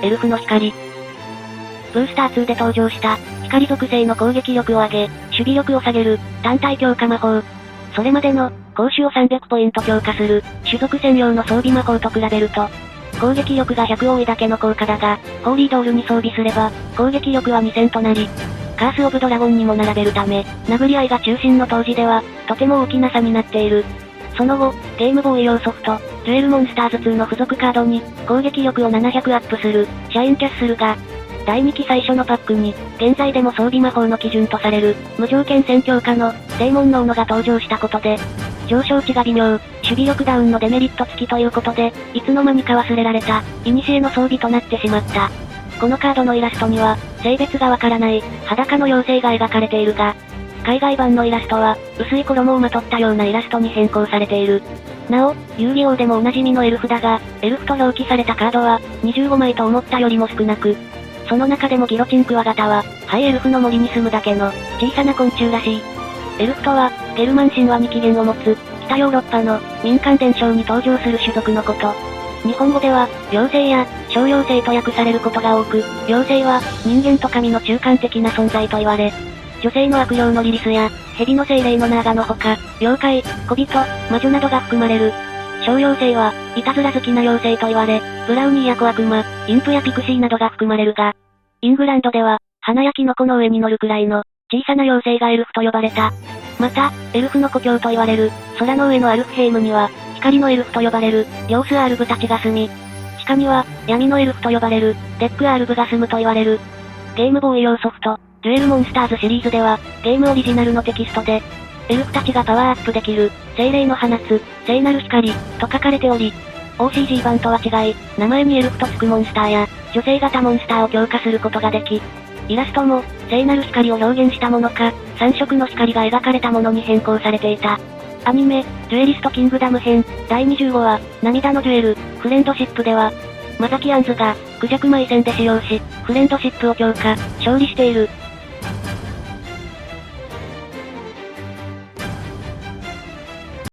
エルフの光。ブースター2で登場した、光属性の攻撃力を上げ、守備力を下げる、単体強化魔法。それまでの、攻守を300ポイント強化する、種族専用の装備魔法と比べると、攻撃力が100多いだけの効果だが、ホーリードールに装備すれば、攻撃力は2000となり、カースオブドラゴンにも並べるため、殴り合いが中心の当時では、とても大きな差になっている。その後、ゲームボーイ用ソフト、デュエルモンスターズ2の付属カードに、攻撃力を700アップする、シャインキャッスルが、第2期最初のパックに、現在でも装備魔法の基準とされる、無条件戦強化の、デーモンノーノが登場したことで、上昇値が微妙、守備力ダウンのデメリット付きということで、いつの間にか忘れられた、古の装備となってしまった。このカードのイラストには、性別がわからない、裸の妖精が描かれているが、海外版のイラストは、薄い衣をまとったようなイラストに変更されている。なお、遊戯王でもおなじみのエルフだが、エルフと表記されたカードは、25枚と思ったよりも少なく、その中でもギロチンクワガタは、ハイエルフの森に住むだけの、小さな昆虫らしい。エルフとは、ゲルマン神話に起源を持つ、北ヨーロッパの民間伝承に登場する種族のこと。日本語では、妖精や、小妖精と訳されることが多く、妖精は、人間と神の中間的な存在と言われ、女性の悪霊のリリスや、蛇の精霊のナーガのほか、妖怪、小人、魔女などが含まれる。小妖精は、いたずら好きな妖精と言われ、ブラウニーや小悪魔、インプやピクシーなどが含まれるが、イングランドでは、花やキノコの上に乗るくらいの、小さな妖精がエルフと呼ばれた。また、エルフの故郷と言われる、空の上のアルフヘイムには、光のエルフと呼ばれる、ヨースアールブたちが住み、地下には、闇のエルフと呼ばれる、デックアールブが住むと言われる。ゲームボーイ用ソフト、デュエルモンスターズシリーズでは、ゲームオリジナルのテキストで、エルフたちがパワーアップできる、精霊の放つ、聖なる光、と書かれており、OCG 版とは違い、名前にエルフとつくモンスターや、女性型モンスターを強化することができ、イラストも、聖なる光を表現したものか、3色の光が描かれたものに変更されていた。アニメ、デュエリストキングダム編、第25話、涙のデュエル、フレンドシップでは、マザキアンズが、クジャクマイ戦で使用し、フレンドシップを強化、勝利している。